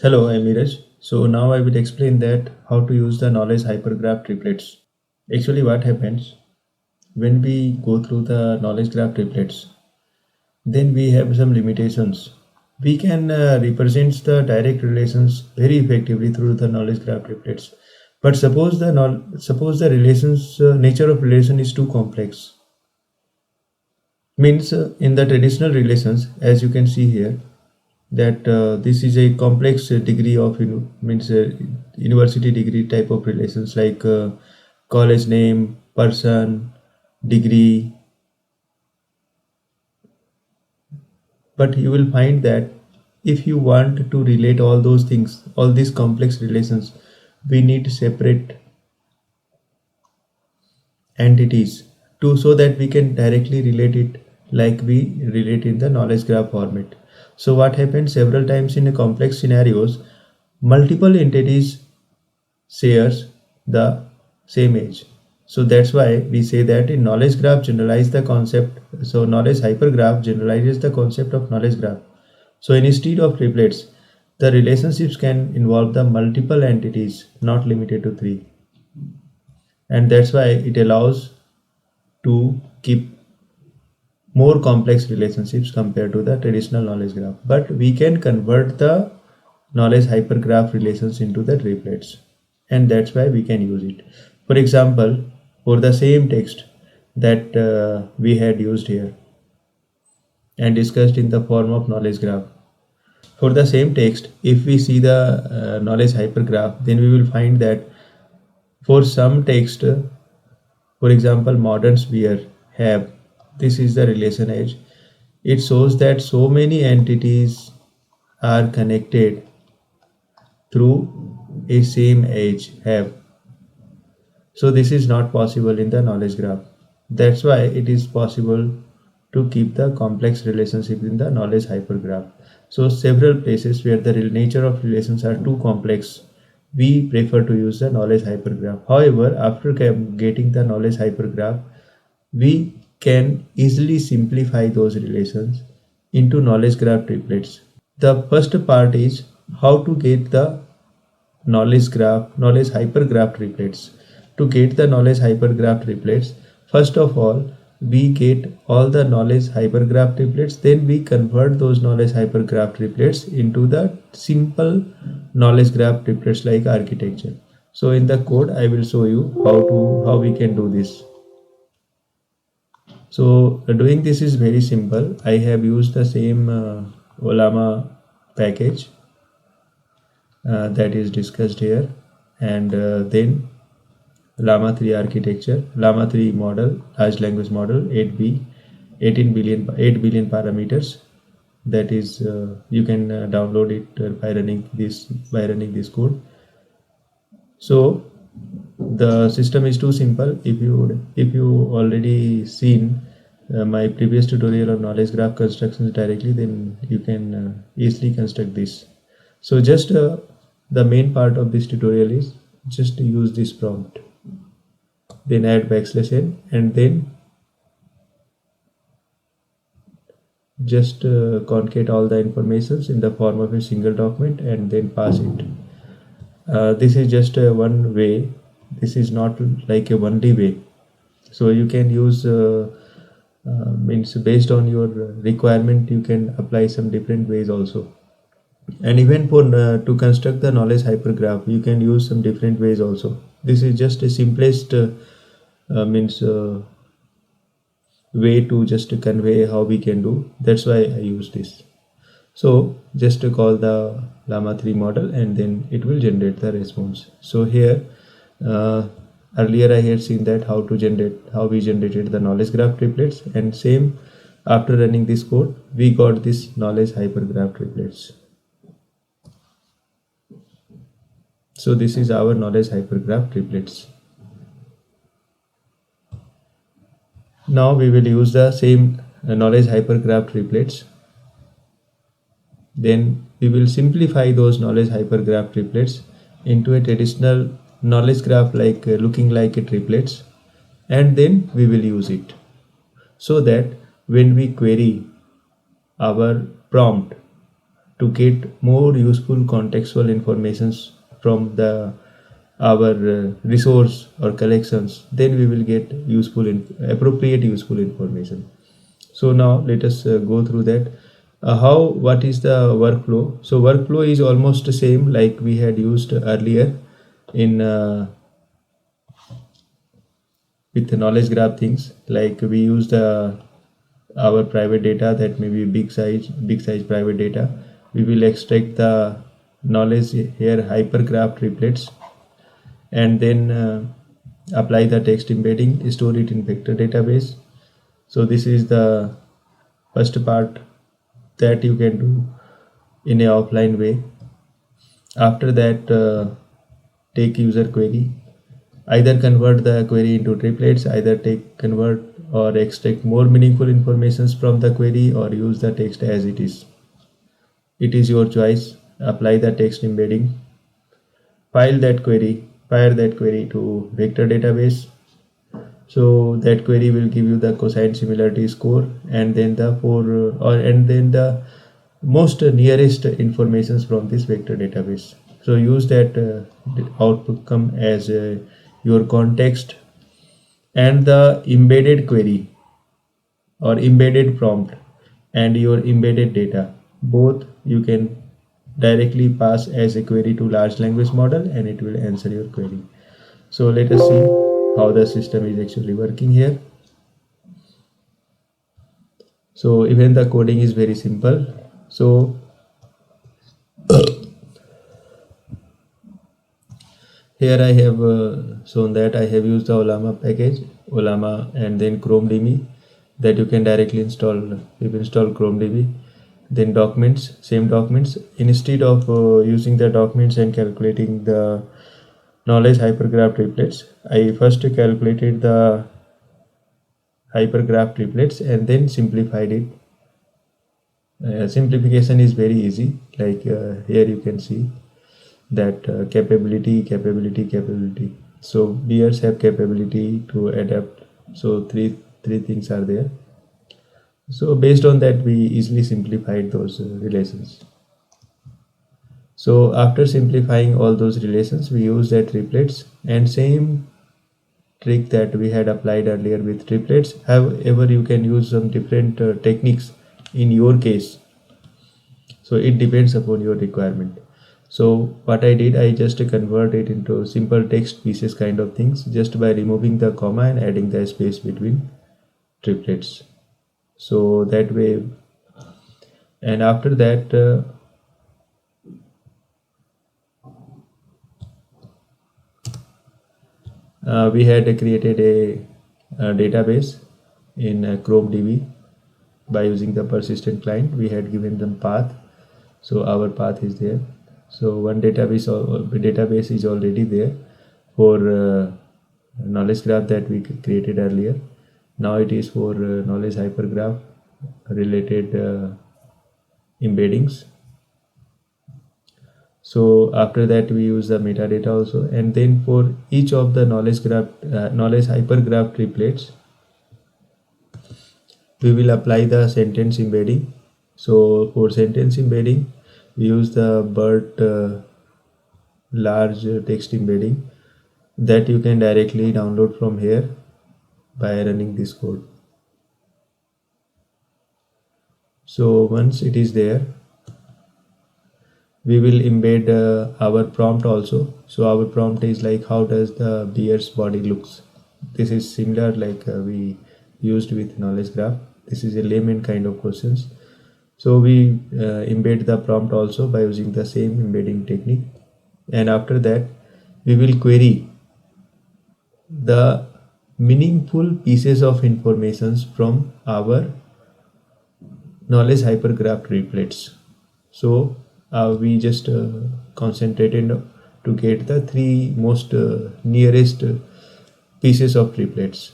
Hello, I'm Miraj. So now I will explain that how to use the knowledge hypergraph triplets. Actually, what happens when we go through the knowledge graph triplets, then we have some limitations. We can represent the direct relations very effectively through the knowledge graph triplets. But suppose the relations nature of relation is too complex. Means in the traditional relations, as you can see here, that this is a complex degree of means university degree type of relations like college name, person, degree. But you will find that if you want to relate all those things, all these complex relations, we need separate entities to so that we can directly relate it like we relate in the knowledge graph format. So what happens several times in a complex scenarios, multiple entities shares the same age. So that's why we say that in knowledge graph generalize the concept. So knowledge hypergraph generalizes the concept of knowledge graph. So instead of triplets, the relationships can involve the multiple entities, not limited to three. And that's why it allows to keep more complex relationships compared to the traditional knowledge graph. But we can convert the knowledge hypergraph relations into the triplets, and that's why we can use it. For example, for the same text that we had used here and discussed in the form of knowledge graph, for the same text, if we see the knowledge hypergraph, then we will find that for some text, for example, modern sphere have, this is the relation age. It shows that so many entities are connected through a same age have. So this is not possible in the knowledge graph. That's why it is possible to keep the complex relationship in the knowledge hypergraph. So several places where the nature of relations are too complex, we prefer to use the knowledge hypergraph. However, after getting the knowledge hypergraph, we can easily simplify those relations into knowledge graph triplets. The first part is how to get the knowledge hypergraph triplets. To get the knowledge hypergraph triplets, first of all, we get all the knowledge hypergraph triplets, then we convert those knowledge hypergraph triplets into the simple knowledge graph triplets like architecture. So in the code, I will show you how we can do this. So doing this is very simple. I have used the same Olama package that is discussed here, and then Llama 3 architecture, Llama 3 model, large language model, 8 billion parameters. That is, you can download it by running this code. So the system is too simple. If you already seen my previous tutorial on knowledge graph constructions directly, then you can easily construct this. So just the main part of this tutorial is just to use this prompt, then add \n, and then just concate all the informations in the form of a single document and then pass it. This is just one way. This is not like a only way. So you can use means based on your requirement, you can apply some different ways also. And even for to construct the knowledge hypergraph, you can use some different ways also. This is just a simplest means way to just convey how we can do. That's why I use this. So just to call the Llama 3 model, and then it will generate the response. So here earlier I had seen that how we generated the knowledge graph triplets, and same after running this code we got this knowledge hypergraph triplets. So this is our knowledge hypergraph triplets. Now we will use the same knowledge hypergraph triplets. Then we will simplify those knowledge hypergraph triplets into a traditional knowledge graph like looking like a triplets, and then we will use it so that when we query our prompt to get more useful contextual informations from the our resource or collections, then we will get appropriate useful information. So now let us go through that. What is the workflow? So workflow is almost the same like we had used earlier in with the knowledge graph things. Like we use the our private data, that may be big size private data. We will extract the knowledge here, hypergraph triplets, and then apply the text embedding, store it in vector database. So this is the first part that you can do in a offline way. After that, take user query, either convert the query into triplets, either take convert or extract more meaningful informations from the query, or use the text as it is. It is your choice. Apply the text embedding, fire that query to vector database. So that query will give you the cosine similarity score, and then the most nearest informations from this vector database. So use that outcome as your context, and the embedded query or embedded prompt and your embedded data, both you can directly pass as a query to large language model, and it will answer your query. So let us see how the system is actually working here. So even the coding is very simple. So here I have shown that I have used the Olama package, Olama, and then ChromeDB, that you can directly install. You can install ChromeDB, then documents, same documents. Instead of using the documents and calculating the knowledge hypergraph triplets, I first calculated the hypergraph triplets and then simplified it. Simplification is very easy. Like here you can see that capability. So bears have capability to adapt. So three things are there. So based on that, we easily simplified those relations. So after simplifying all those relations, we use that triplets, and same trick that we had applied earlier with triplets. However, you can use some different techniques in your case. So it depends upon your requirement. So what I did, I just convert it into simple text pieces kind of things, just by removing the comma and adding the space between triplets. So that way, and after that, we had created a database in ChromeDB by using the persistent client. We had given them path, so our path is there. So one database is already there for knowledge graph that we created earlier. Now it is for knowledge hypergraph related embeddings. So after that, we use the metadata also, and then for each of the knowledge hypergraph triplets, we will apply the sentence embedding. So for sentence embedding, we use the BERT large text embedding that you can directly download from here by running this code. So once it is there, we will embed our prompt also. So our prompt is like, how does the bear's body looks? This is similar like we used with knowledge graph. This is a layman kind of questions. So we embed the prompt also by using the same embedding technique, and after that we will query the meaningful pieces of informations from our knowledge hypergraph triplets. So we just concentrated to get the three most nearest pieces of triplets.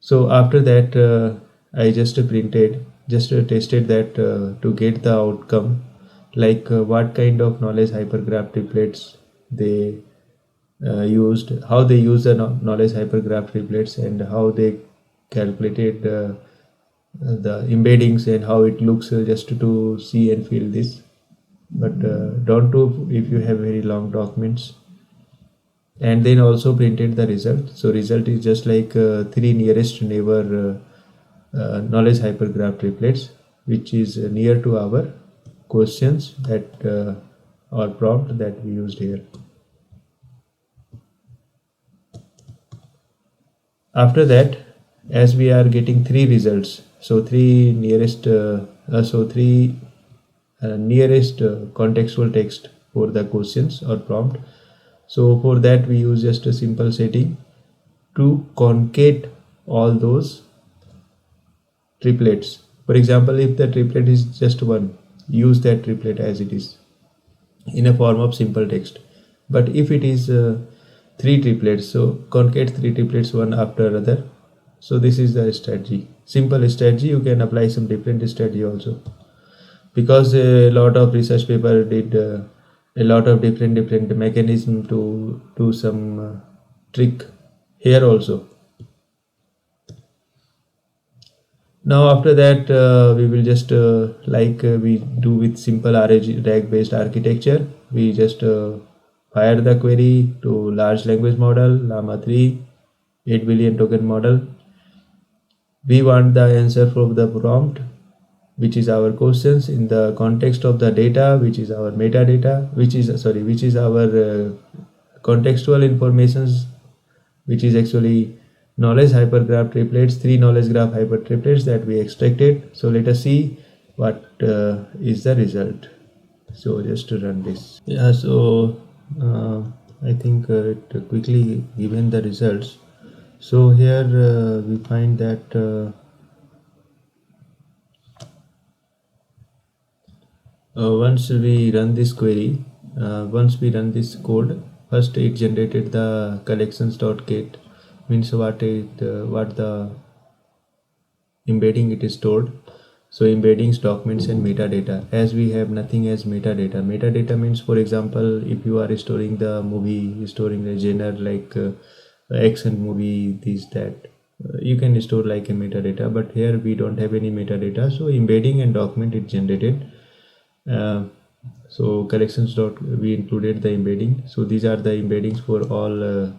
So after that, I just tested that to get the outcome, like what kind of knowledge hypergraph triplets they used, how they use the knowledge hypergraph triplets, and how they calculated the embeddings and how it looks, just to see and feel this. But don't do if you have very long documents. And then also printed the result. So result is just like three nearest neighbor knowledge hypergraph triplets, which is near to our questions that or prompt that we used here. After that, as we are getting three results, so three nearest nearest contextual text for the questions or prompt. So for that we use just a simple setting to concate all those triplets. For example, if the triplet is just one, use that triplet as it is in a form of simple text. But if it is three triplets, so concate three triplets one after another. So this is the strategy. Simple strategy. You can apply some different strategy also, because a lot of research paper did a lot of different mechanism to do some trick here also. Now after that we will just we do with simple RAG based architecture, we just fire the query to large language model llama 3 8 billion token model. We want the answer from the prompt, which is our questions, in the context of the data, which is our metadata, which is our contextual informations, which is actually knowledge hypergraph triplets, three knowledge graph hyper triplets that we extracted. So let us see what is the result. So just to run this. Yeah, so I think it quickly given the results. So here we find that once we run this query, once we run this code, first it generated the collections.get, means what the embedding it is stored. So embeddings, documents and metadata. As we have nothing as metadata. Metadata means, for example, if you are storing the movie, storing the genre like action movie, this that, you can store like a metadata. But here we don't have any metadata. So embedding and document it generated. So collections dot we included the embedding. So these are the embeddings for all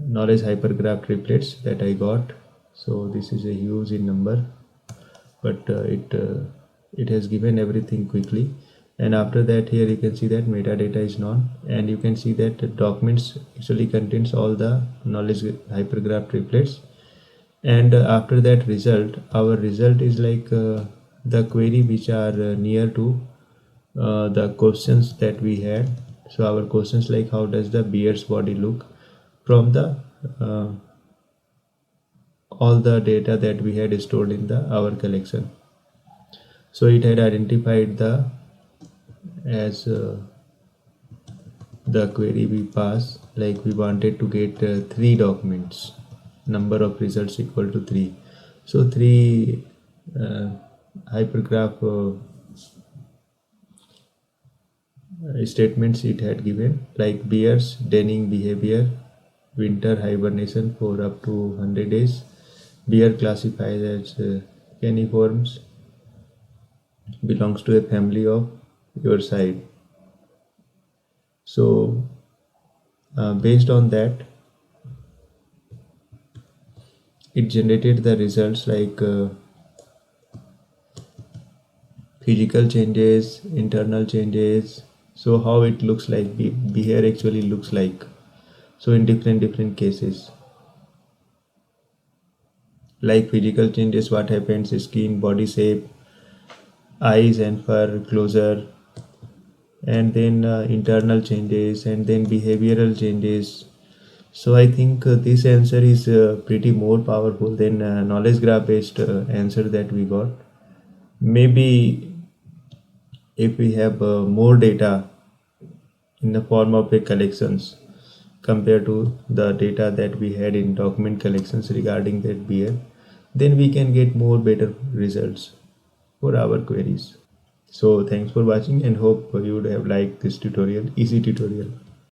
knowledge hypergraph triplets that I got. So this is a huge in number, but it has given everything quickly. And after that, here you can see that metadata is none, and you can see that the documents actually contains all the knowledge hypergraph triplets. And after that result, our result is like the query which are near to the questions that we had. So our questions like how does the bear's body look, from the all the data that we had stored in the our collection. So it had identified the as the query we pass, like we wanted to get three documents, number of results equal to 3. So three hypergraph statements it had given, like bears denning behavior, winter hibernation for up to 100 days, bear classified as caniforms, belongs to a family of your side. So based on that, it generated the results like physical changes, internal changes. So how it looks like, behavior actually looks like. So in different cases, like physical changes, what happens, skin, body shape, eyes and fur closure, and then internal changes, and then behavioral changes. So I think this answer is pretty more powerful than knowledge graph based answer that we got. Maybe if we have more data in the form of a collections compared to the data that we had in document collections regarding that beer, then we can get more better results for our queries. So thanks for watching and hope you would have liked this tutorial, easy tutorial.